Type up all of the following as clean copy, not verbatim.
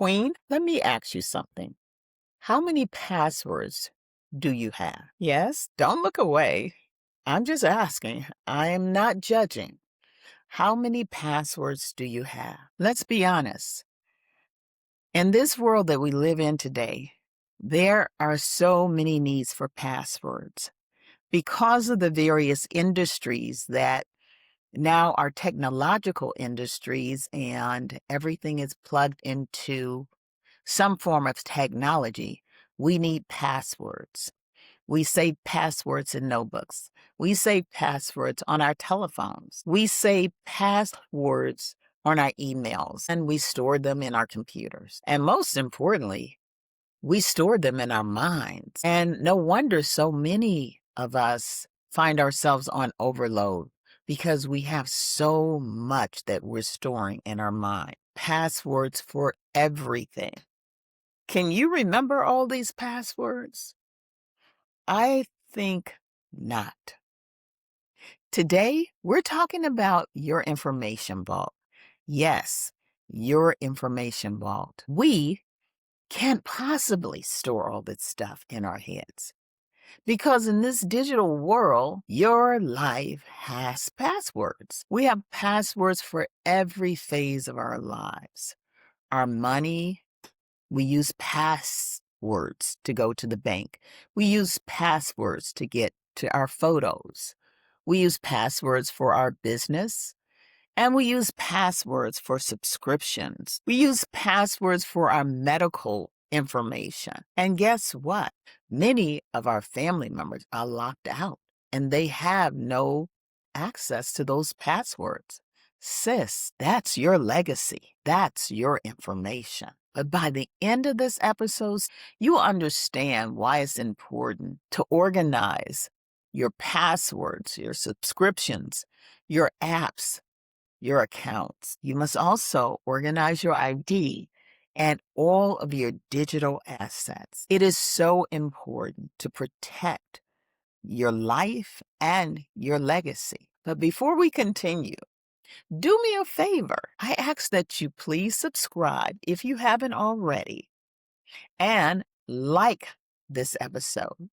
Queen, let me ask you something. How many passwords do you have? Yes, don't look away. I'm just asking. I am not judging. How many passwords do you have? Let's be honest. In this world that we live in today, there are so many needs for passwords because of the various industries that now are technological industries and everything is plugged into some form of technology. We need passwords. We save passwords in notebooks. We save passwords on our telephones. We save passwords on our emails, and we store them in our computers. And most importantly, we store them in our minds. And no wonder so many of us find ourselves on overload because we have so much that we're storing in our mind. Passwords for everything. Can you remember all these passwords? I think not. Today, we're talking about your information vault. Yes, your information vault. We can't possibly store all this stuff in our heads because in this digital world, your life has passwords. We have passwords for every phase of our lives. Our money, we use passwords to go to the bank. We use passwords to get to our photos. We use passwords for our business. And we use passwords for subscriptions. We use passwords for our medical information. And guess what? Many of our family members are locked out and they have no access to those passwords. Sis, that's your legacy. That's your information. But by the end of this episode, you understand why it's important to organize your passwords, your subscriptions, your apps, your accounts. You must also organize your ID and all of your digital assets. It is so important to protect your life and your legacy. But before we continue, do me a favor. I ask that you please subscribe if you haven't already and like this episode.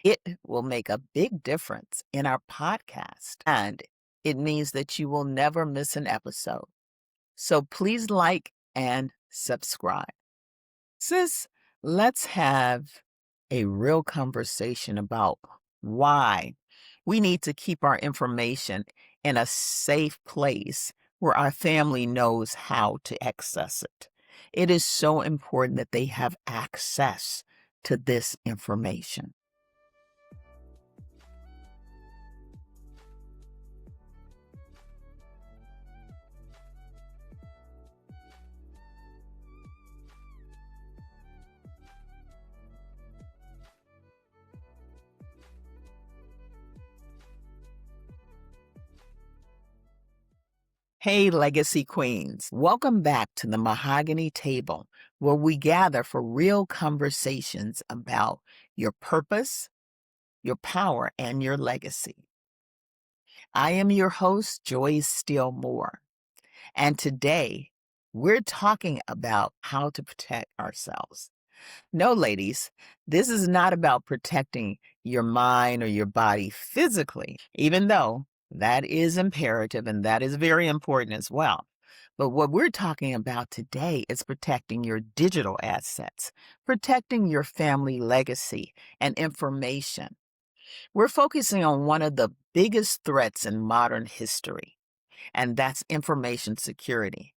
It will make a big difference in our podcast, and it means that you will never miss an episode. So please like and subscribe. Sis, let's have a real conversation about why we need to keep our information in a safe place where our family knows how to access it. It is so important that they have access to this information. Hey, Legacy Queens. Welcome back to the Mahogany Table, where we gather for real conversations about your purpose, your power, and your legacy. I am your host, Joyce Steele Moore, and today we're talking about how to protect ourselves. No, ladies, this is not about protecting your mind or your body physically, even though that is imperative and that is very important as well. But what we're talking about today is protecting your digital assets, protecting your family legacy and information. We're focusing on one of the biggest threats in modern history, and that's information security.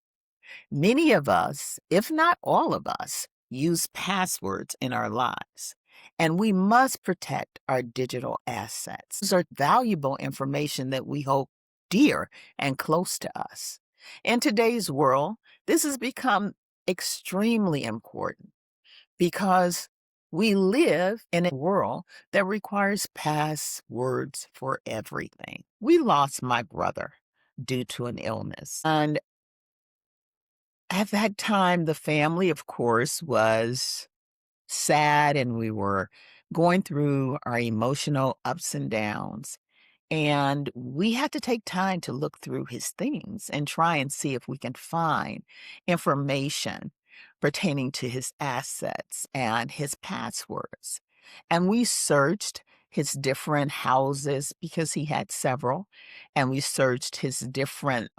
Many of us, if not all of us, use passwords in our lives, and we must protect our digital assets. These are valuable information that we hold dear and close to us. In today's world, this has become extremely important because we live in a world that requires passwords for everything. We lost my brother due to an illness, and at that time, the family, of course, was sad and we were going through our emotional ups and downs. And we had to take time to look through his things and try and see if we can find information pertaining to his assets and his passwords. And we searched his different houses because he had several, and we searched his different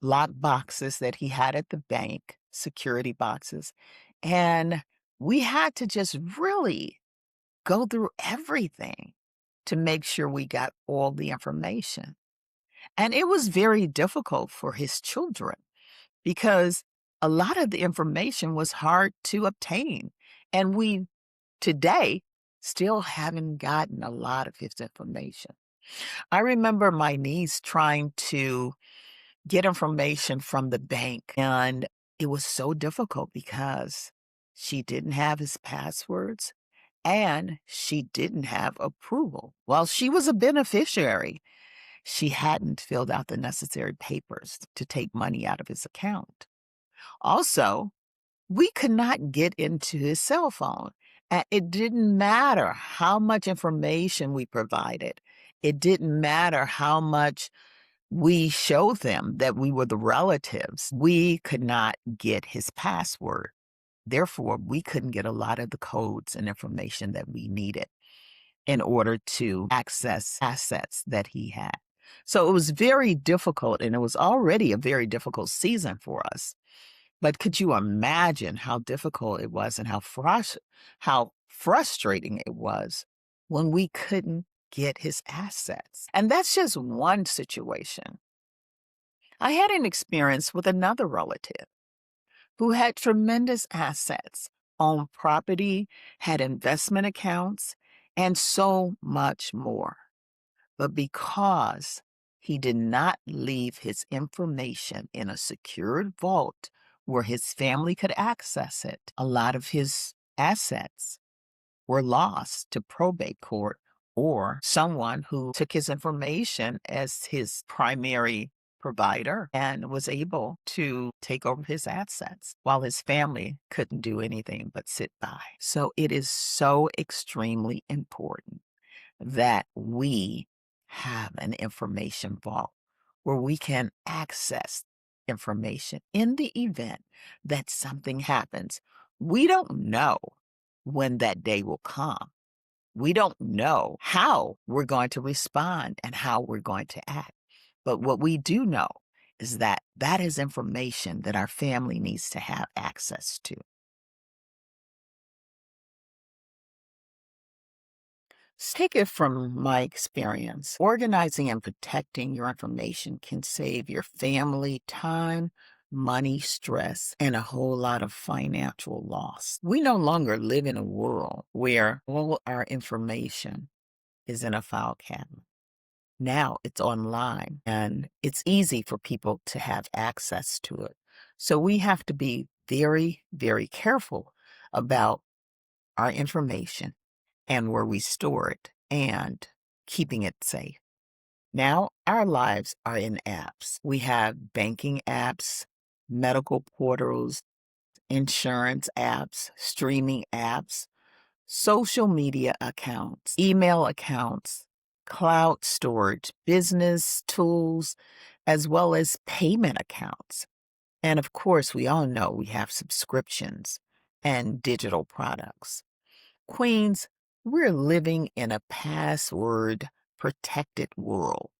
lock boxes that he had at the bank, security boxes. And we had to just really go through everything to make sure we got all the information. And it was very difficult for his children because a lot of the information was hard to obtain. And we today still haven't gotten a lot of his information. I remember my niece trying to get information from the bank, and it was so difficult because she didn't have his passwords and she didn't have approval. While she was a beneficiary, she hadn't filled out the necessary papers to take money out of his account. Also, we could not get into his cell phone. And it didn't matter how much information we provided. It didn't matter how much we showed them that we were the relatives. We could not get his password. Therefore, we couldn't get a lot of the codes and information that we needed in order to access assets that he had. So it was very difficult, and it was already a very difficult season for us. But could you imagine how difficult it was and how frustrating it was when we couldn't get his assets? And that's just one situation. I had an experience with another relative who had tremendous assets, owned property, had investment accounts, and so much more. But because he did not leave his information in a secured vault where his family could access it, a lot of his assets were lost to probate court or someone who took his information as his primary provider and was able to take over his assets while his family couldn't do anything but sit by. So it is so extremely important that we have an information vault where we can access information in the event that something happens. We don't know when that day will come. We don't know how we're going to respond and how we're going to act. But what we do know is that that is information that our family needs to have access to. Take it from my experience. Organizing and protecting your information can save your family time, money, stress, and a whole lot of financial loss. We no longer live in a world where all our information is in a file cabinet. Now it's online and it's easy for people to have access to it. So we have to be very, very careful about our information and where we store it and keeping it safe. Now, our lives are in apps. We have banking apps, medical portals, insurance apps, streaming apps, social media accounts, email accounts, cloud storage, business tools, as well as payment accounts. And of course, we all know we have subscriptions and digital products. Queens, we're living in a password protected world.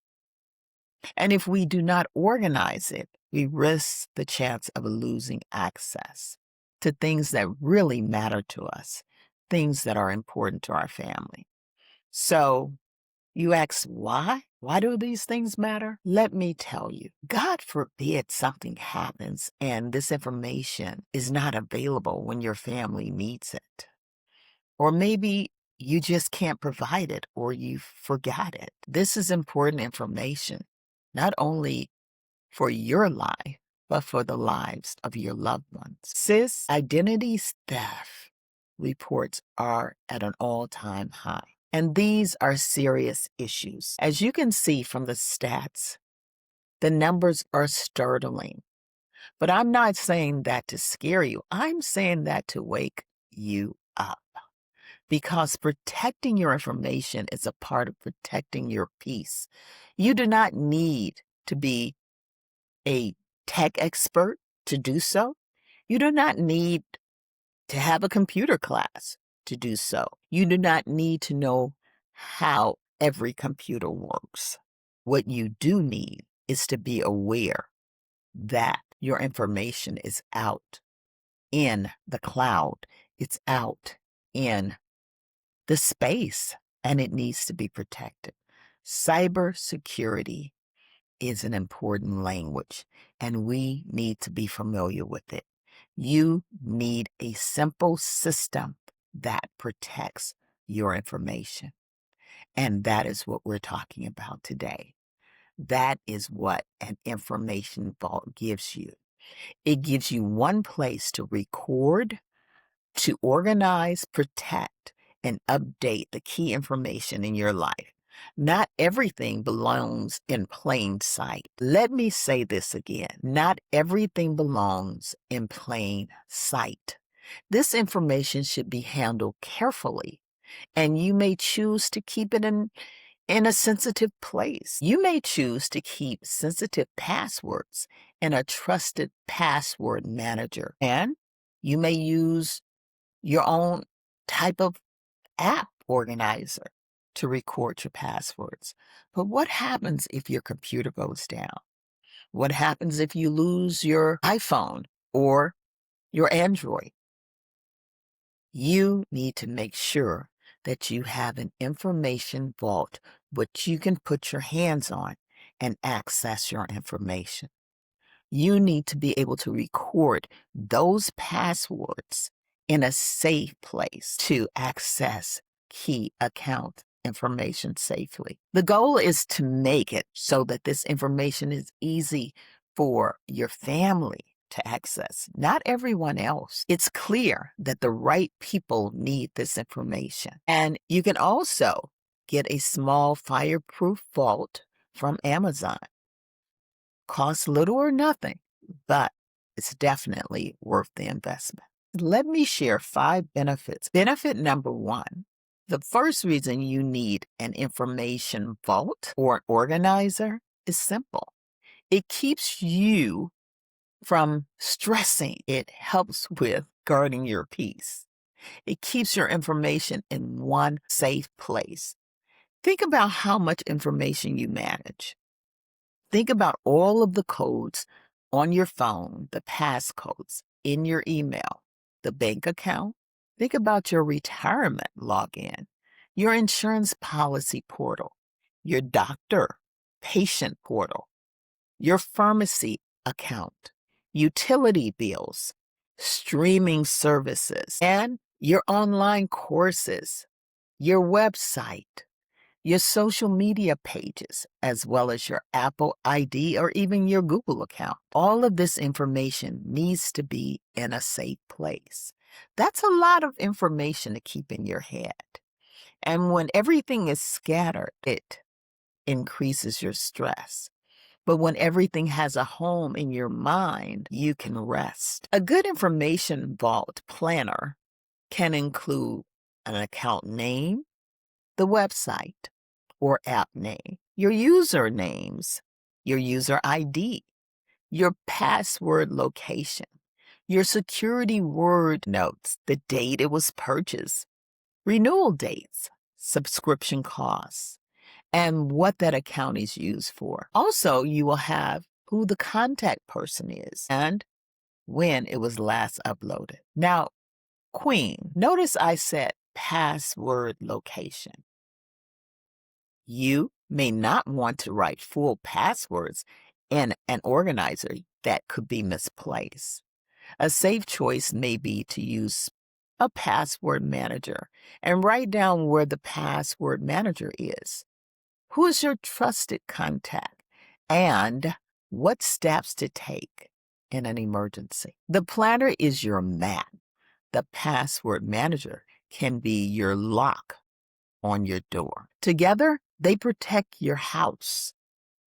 And if we do not organize it, we risk the chance of losing access to things that really matter to us, things that are important to our family. So you ask, why? Why do these things matter? Let me tell you. God forbid something happens and this information is not available when your family needs it. Or maybe you just can't provide it or you forgot it. This is important information, not only for your life, but for the lives of your loved ones. Sis, identity theft reports are at an all-time high. And these are serious issues. As you can see from the stats, the numbers are startling. But I'm not saying that to scare you. I'm saying that to wake you up. Because protecting your information is a part of protecting your peace. You do not need to be a tech expert to do so. You do not need to have a computer class to do so. You do not need to know how every computer works. What you do need is to be aware that your information is out in the cloud. It's out in the space, and it needs to be protected. Cybersecurity is an important language, and we need to be familiar with it. You need a simple system that protects your information. And that is what we're talking about today. That is what an information vault gives you. It gives you one place to record, to organize, protect, and update the key information in your life. Not everything belongs in plain sight. Let me say this again. Not everything belongs in plain sight. This information should be handled carefully, and you may choose to keep it in a sensitive place. You may choose to keep sensitive passwords in a trusted password manager, and you may use your own type of app organizer to record your passwords. But what happens if your computer goes down? What happens if you lose your iPhone or your Android? You need to make sure that you have an information vault which you can put your hands on and access your information. You need to be able to record those passwords in a safe place to access key account information safely. The goal is to make it so that this information is easy for your family to access, not everyone else. It's clear that the right people need this information. And you can also get a small fireproof vault from Amazon. Costs little or nothing, but it's definitely worth the investment. Let me share 5 benefits. Benefit number 1, the first reason you need an information vault or organizer is simple. It keeps you from stressing. It helps with guarding your peace. It keeps your information in one safe place. Think about how much information you manage. Think about all of the codes on your phone, the passcodes in your email, the bank account. Think about your retirement login, your insurance policy portal, your doctor patient portal, your pharmacy account, utility bills, streaming services, and your online courses, your website, your social media pages, as well as your Apple ID or even your Google account. All of this information needs to be in a safe place. That's a lot of information to keep in your head. And when everything is scattered, it increases your stress. But when everything has a home in your mind, you can rest. A good information vault planner can include an account name, the website or app name, your usernames, your user ID, your password location, your security word notes, the date it was purchased, renewal dates, subscription costs, and what that account is used for. Also, you will have who the contact person is and when it was last uploaded. Now, Queen, notice I said password location. You may not want to write full passwords in an organizer that could be misplaced. A safe choice may be to use a password manager and write down where the password manager is. Who is your trusted contact? And what steps to take in an emergency? The planner is your map. The password manager can be your lock on your door. Together, they protect your house.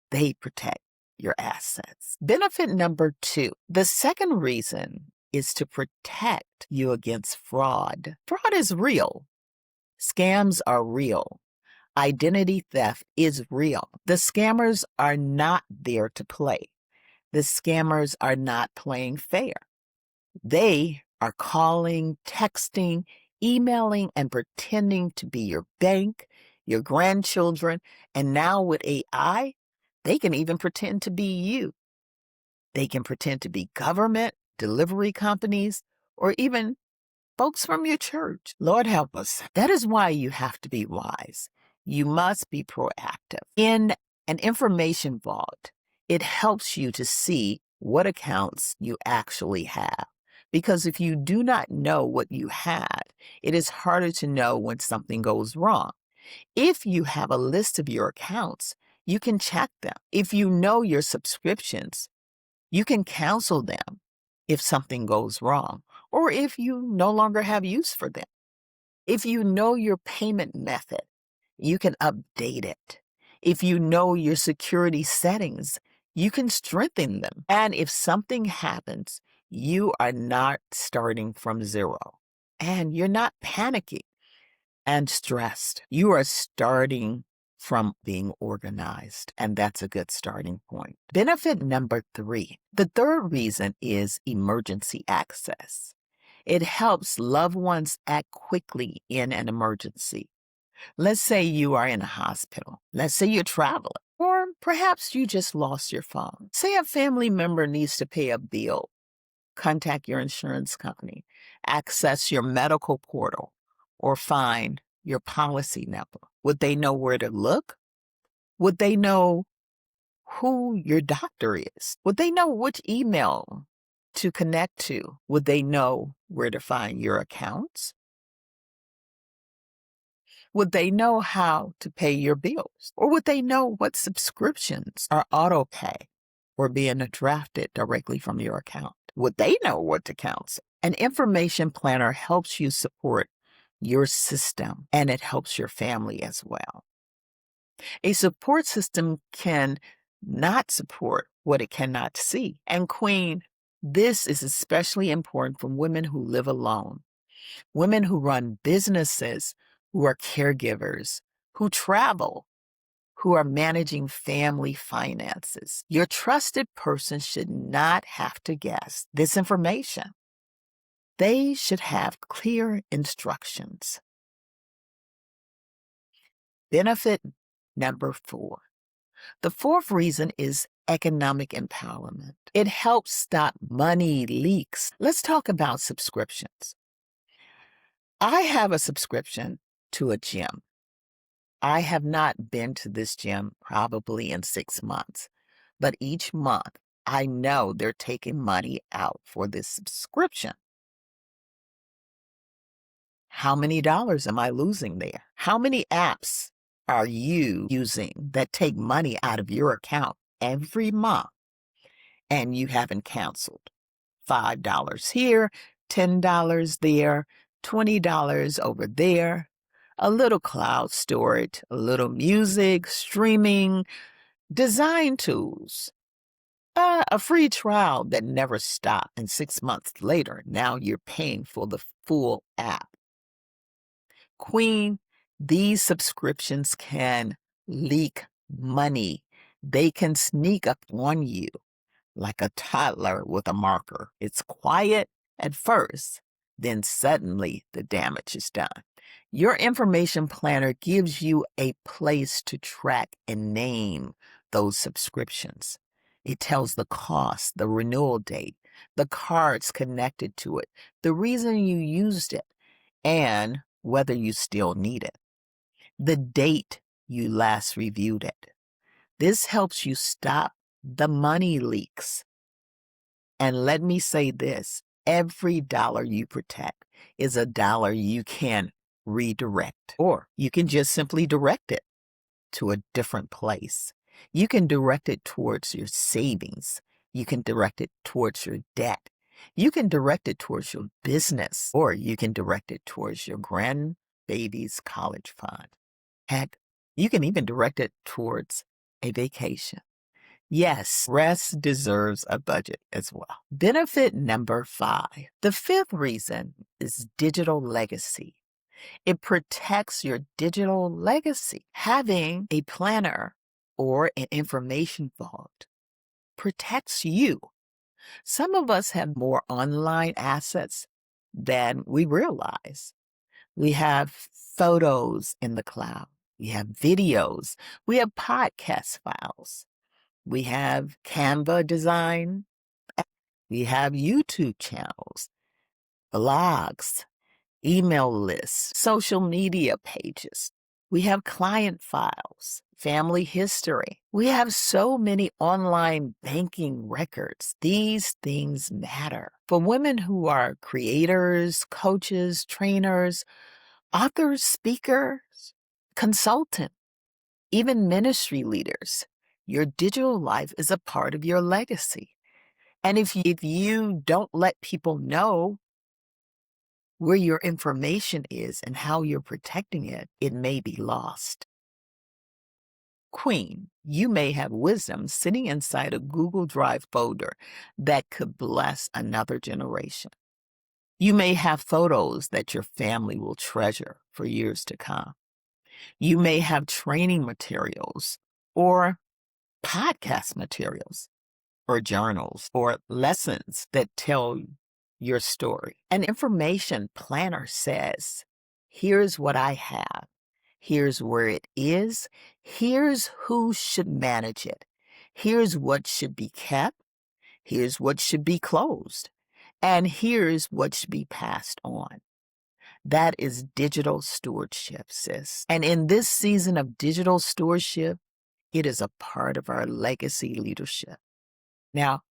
They protect your assets. Benefit number 2. The second reason is to protect you against fraud. Fraud is real. Scams are real. Identity theft is real. The scammers are not there to play. The scammers are not playing fair. They are calling, texting, emailing, and pretending to be your bank, your grandchildren, and now with AI, they can even pretend to be you. They can pretend to be government, delivery companies, or even folks from your church. Lord help us. That is why you have to be wise. You must be proactive. In an information vault, it helps you to see what accounts you actually have. Because if you do not know what you had, it is harder to know when something goes wrong. If you have a list of your accounts, you can check them. If you know your subscriptions, you can cancel them if something goes wrong or if you no longer have use for them. If you know your payment method, you can update it. If you know your security settings, you can strengthen them. And if something happens, you are not starting from zero and you're not panicking and stressed. You are starting from being organized, and that's a good starting point. Benefit number 3. The third reason is emergency access. It helps loved ones act quickly in an emergency. Let's say you are in a hospital. Let's say you're traveling. Or perhaps you just lost your phone. Say a family member needs to pay a bill. Contact your insurance company, access your medical portal, or find your policy number. Would they know where to look? Would they know who your doctor is? Would they know which email to connect to? Would they know where to find your accounts? Would they know how to pay your bills? Or would they know what subscriptions are auto pay or being drafted directly from your account? Would they know what to counsel? An information planner helps you support your system and it helps your family as well. A support system can not support what it cannot see. And Queen, this is especially important for women who live alone, women who run businesses, who are caregivers, who travel, who are managing family finances. Your trusted person should not have to guess this information. They should have clear instructions. Benefit number 4. The fourth reason is economic empowerment. It helps stop money leaks. Let's talk about subscriptions. I have a subscription to a gym. I have not been to this gym probably in 6 months, but each month I know they're taking money out for this subscription. How many dollars am I losing there? How many apps are you using that take money out of your account every month and you haven't canceled? $5 here, $10 there, $20 over there, a little cloud storage, a little music, streaming, design tools, a free trial that never stopped. And 6 months later, now you're paying for the full app. Queen, these subscriptions can leak money. They can sneak up on you like a toddler with a marker. It's quiet at first, then suddenly the damage is done. Your information planner gives you a place to track and name those subscriptions. It tells the cost, the renewal date, the cards connected to it, the reason you used it, and whether you still need it, the date you last reviewed it. This helps you stop the money leaks. And let me say this, every dollar you protect is a dollar you can redirect, or you can just simply direct it to a different place. You can direct it towards your savings. You can direct it towards your debt. You can direct it towards your business, or you can direct it towards your grandbaby's college fund. Heck, you can even direct it towards a vacation. Yes, rest deserves a budget as well. Benefit number 5. The fifth reason is digital legacy. It protects your digital legacy. Having a planner or an information vault protects you. Some of us have more online assets than we realize. We have photos in the cloud. We have videos. We have podcast files. We have Canva design. We have YouTube channels, blogs, email lists, social media pages. We have client files, family history. We have so many online banking records. These things matter. For women who are creators, coaches, trainers, authors, speakers, consultants, even ministry leaders, your digital life is a part of your legacy. And if you don't let people know where your information is and how you're protecting it, it may be lost. Queen, you may have wisdom sitting inside a Google Drive folder that could bless another generation. You may have photos that your family will treasure for years to come. You may have training materials or podcast materials or journals or lessons that tell your story. An information planner says, here's what I have. Here's where it is. Here's who should manage it. Here's what should be kept. Here's what should be closed. And here's what should be passed on. That is digital stewardship, sis. And in this season of digital stewardship, it is a part of our legacy leadership. Now,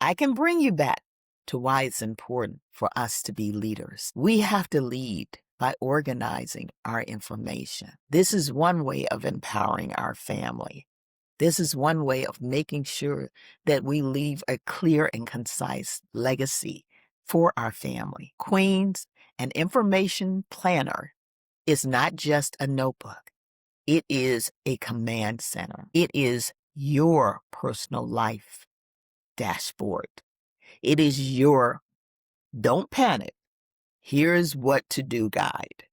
I can bring you back to why it's important for us to be leaders. We have to lead by organizing our information. This is one way of empowering our family. This is one way of making sure that we leave a clear and concise legacy for our family. Queens, an information planner is not just a notebook. It is a command center. It is your personal life dashboard. It is your don't panic. Here's what to do guide.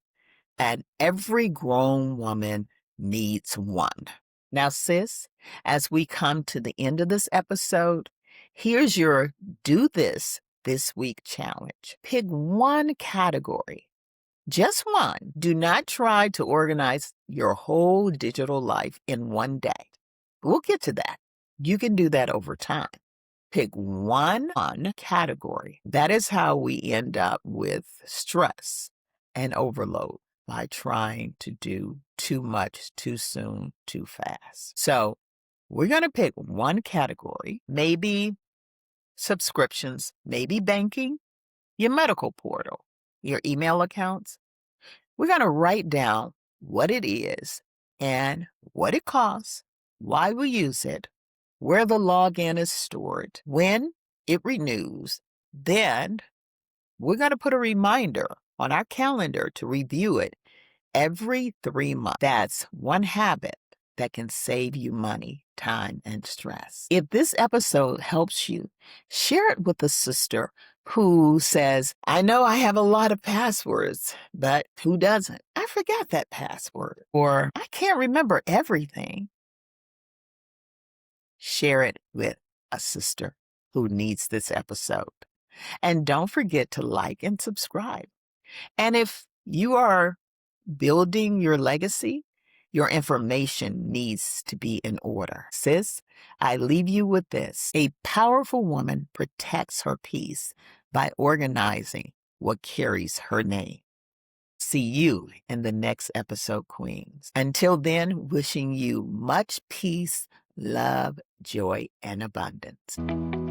And every grown woman needs one. Now, sis, as we come to the end of this episode, here's your do this week challenge. Pick one category, just one. Do not try to organize your whole digital life in one day. We'll get to that. You can do that over time. Pick one category. That is how we end up with stress and overload by trying to do too much, too soon, too fast. So we're going to pick one category, maybe subscriptions, maybe banking, your medical portal, your email accounts. We're going to write down what it is and what it costs, why we use it, where the login is stored, when it renews. Then we're going to put a reminder on our calendar to review it every 3 months. That's one habit that can save you money, time, and stress. If this episode helps you, share it with a sister who says, I know I have a lot of passwords, but who doesn't? I forgot that password, or I can't remember everything. Share it with a sister who needs this episode. And don't forget to like and subscribe. And if you are building your legacy, your information needs to be in order. Sis, I leave you with this. A powerful woman protects her peace by organizing what carries her name. See you in the next episode, Queens. Until then, wishing you much peace, love, joy, and abundance.